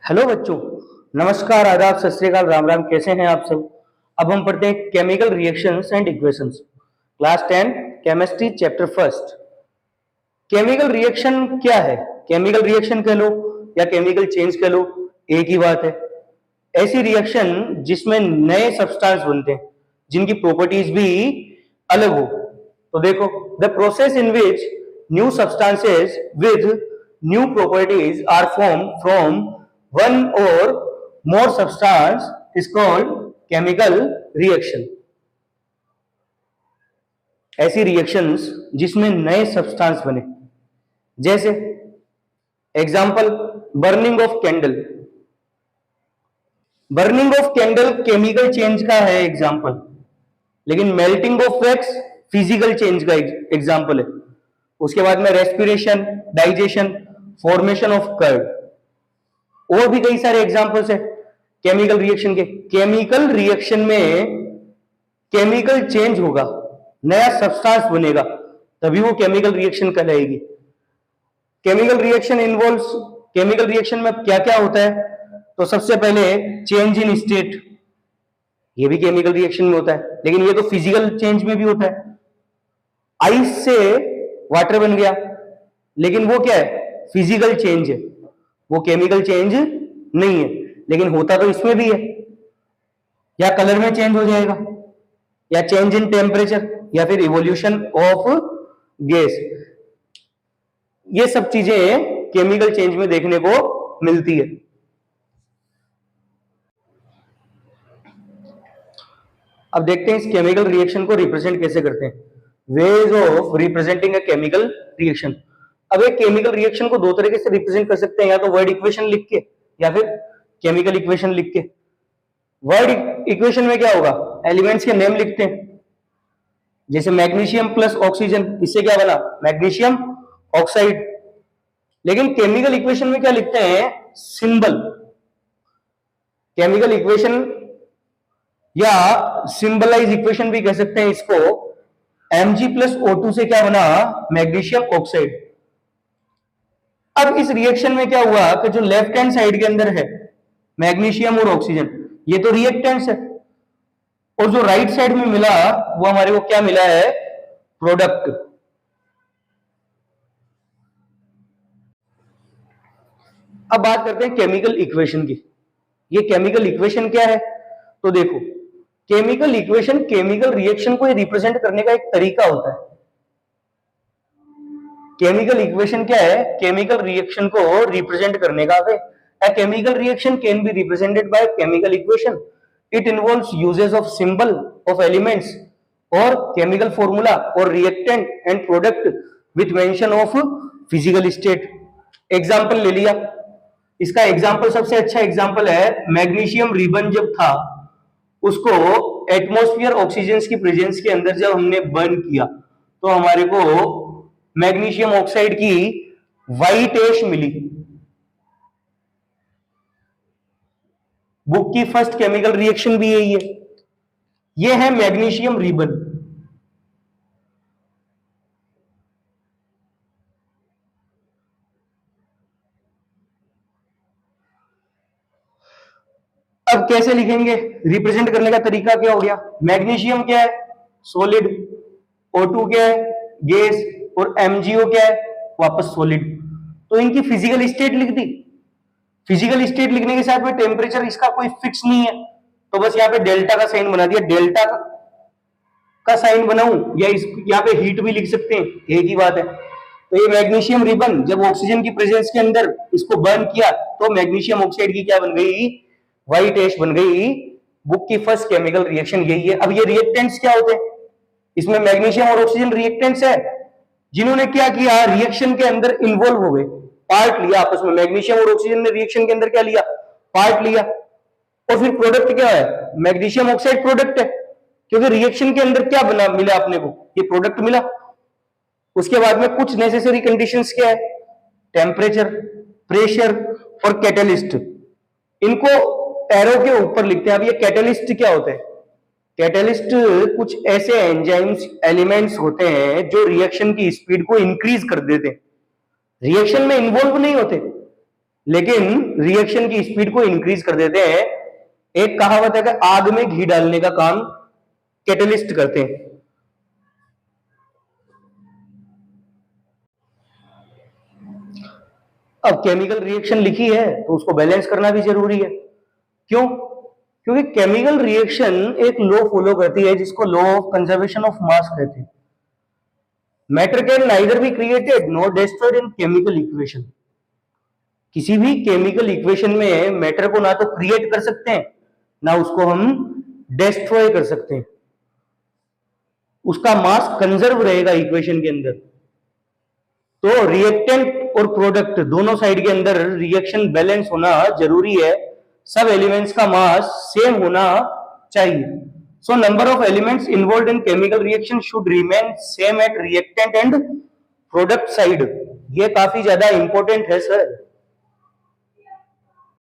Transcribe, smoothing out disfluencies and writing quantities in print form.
Hello बच्चों, नमस्कार, आदाब, सत श्री अकाल, राम राम। कैसे हैं आप सब? अब हम पढ़ते हैं chemical reactions and equations, class 10 chemistry, chapter first. Chemical reaction क्या है? केमिकल रिएक्शन कह लो या केमिकल चेंज कह लो, एक ही बात है। ऐसी रिएक्शन जिसमें नए सब्सटेंस बनते हैं जिनकी प्रॉपर्टीज भी अलग हो। तो देखो, the process in which new substances with new properties are formed from one or more substance is called chemical reaction. ऐसी रिएक्शंस जिसमें नए सब्सटेंस बने, जैसे example burning of candle. Burning of candle chemical change का है example, लेकिन melting of wax physical change का example है। उसके बाद में respiration, digestion, formation of curd, और भी कई सारे एग्जांपल्स है केमिकल रिएक्शन के। केमिकल रिएक्शन में केमिकल चेंज होगा, नया सब्सटेंस बनेगा, तभी वो केमिकल रिएक्शन कहलाएगी। Chemical reaction involves, chemical reaction में क्या क्या होता है? तो सबसे पहले चेंज इन स्टेट, ये भी केमिकल रिएक्शन में होता है, लेकिन ये तो फिजिकल चेंज में भी होता है। आइस से वाटर बन गया, लेकिन वो क्या है? फिजिकल चेंज है, वो केमिकल चेंज नहीं है, लेकिन होता तो इसमें भी है। या कलर में चेंज हो जाएगा, या चेंज इन टेम्परेचर, या फिर इवोल्यूशन ऑफ गैस। ये सब चीजें केमिकल चेंज में देखने को मिलती है। अब देखते हैं इस केमिकल रिएक्शन को रिप्रेजेंट कैसे करते हैं। Ways of representing a chemical reaction. अब एक केमिकल रिएक्शन को दो तरीके से रिप्रेजेंट कर सकते हैं, या तो वर्ड इक्वेशन लिख के या फिर केमिकल इक्वेशन लिख के। वर्ड इक्वेशन में क्या होगा? एलिमेंट्स के नेम लिखते हैं, जैसे मैग्नीशियम प्लस ऑक्सीजन, इससे क्या बना? Magnesium oxide. लेकिन केमिकल इक्वेशन में क्या लिखते हैं? सिंबल। केमिकल इक्वेशन या सिंबलाइज इक्वेशन भी कह सकते हैं इसको। Mg प्लस O2 से क्या बना? Magnesium oxide. अब इस रिएक्शन में क्या हुआ कि जो लेफ्ट हैंड साइड के अंदर है मैग्नीशियम और ऑक्सीजन, ये तो रिएक्टेंट्स है, और जो राइट साइड में मिला वो हमारे को क्या मिला है? प्रोडक्ट। अब बात करते हैं केमिकल इक्वेशन की। ये केमिकल इक्वेशन क्या है? तो देखो, केमिकल इक्वेशन केमिकल रिएक्शन को रिप्रेजेंट करने का एक तरीका होता है। केमिकल इक्वेशन क्या है? केमिकल रिएक्शन को रिप्रेजेंट करने का वे। A chemical reaction can be represented by chemical equation. It involves uses of symbol of elements or chemical formula or reactant and product with mention of physical state. Example ले लिया, इसका example सबसे अच्छा example है magnesium ribbon. जब था उसको atmosphere oxygen की प्रेजेंस के अंदर जब हमने बर्न किया तो हमारे को मैग्नीशियम ऑक्साइड की व्हाइट एश मिली। बुक की फर्स्ट केमिकल रिएक्शन भी यही है। यह है मैग्नीशियम रिबन। अब कैसे लिखेंगे? रिप्रेजेंट करने का तरीका क्या हो गया? मैग्नीशियम क्या है? सॉलिड। O2 क्या है? गैस। और MgO क्या है? वापस सॉलिड। तो इनकी फिजिकल स्टेट लिख दी। फिजिकल स्टेट लिखने के साथ में टेम्परेचर इसका कोई फिक्स नहीं है, तो बस यहाँ पे डेल्टा का साइन बना दिया। डेल्टा का साइन बनाऊं या यहाँ पे हीट भी लिख सकते हैं, एक ही बात है। तो ये मैग्नीशियम रिबन जब ऑक्सीजन की प्रेजेंस के अंदर इसको बर्न किया तो मैग्नीशियम ऑक्साइड की क्या बन गई? व्हाइट एश बन गई। बुक की फर्स्ट केमिकल रिएक्शन यही है। अब ये रिएक्टेंट्स क्या होते हैं? इसमें मैग्नीशियम और ऑक्सीजन रिएक्टेंट्स है, जिन्होंने क्या किया? रिएक्शन के अंदर इन्वॉल्व हो गए, पार्ट लिया आपस में। मैग्नीशियम और ऑक्सीजन ने रिएक्शन के अंदर क्या लिया? पार्ट लिया। और फिर प्रोडक्ट क्या है? मैग्नीशियम ऑक्साइड प्रोडक्ट है, क्योंकि रिएक्शन के अंदर क्या बना मिला अपने को? ये प्रोडक्ट मिला। उसके बाद में कुछ नेसेसरी कंडीशंस क्या है? टेम्परेचर, प्रेशर और कैटलिस्ट। इनको एरो के ऊपर लिखते हैं। अब ये कैटलिस्ट क्या होते हैं? कैटलिस्ट कुछ ऐसे एंजाइम्स एलिमेंट्स होते हैं जो रिएक्शन की स्पीड को इंक्रीज कर देते हैं। रिएक्शन में इन्वॉल्व नहीं होते, लेकिन रिएक्शन की स्पीड को इंक्रीज कर देते हैं। एक कहावत है कि आग में घी डालने का काम कैटलिस्ट करते हैं। अब केमिकल रिएक्शन लिखी है तो उसको बैलेंस करना भी जरूरी है। क्यों? क्योंकि केमिकल रिएक्शन एक लॉ फॉलो करती है जिसको law of conservation of mass कहते हैं। Matter can neither be created nor destroyed in chemical equation. किसी भी केमिकल इक्वेशन में मैटर को ना तो क्रिएट कर सकते हैं ना उसको हम डिस्ट्रॉय कर सकते हैं। उसका मास कंजर्व रहेगा इक्वेशन के अंदर। तो रिएक्टेंट और प्रोडक्ट दोनों साइड के अंदर रिएक्शन बैलेंस होना जरूरी है। सब एलिमेंट्स का मास सेम होना चाहिए। So number of elements involve in chemical reaction should remain same at reactant and product side. ये काफी ज्यादा इंपॉर्टेंट है सर।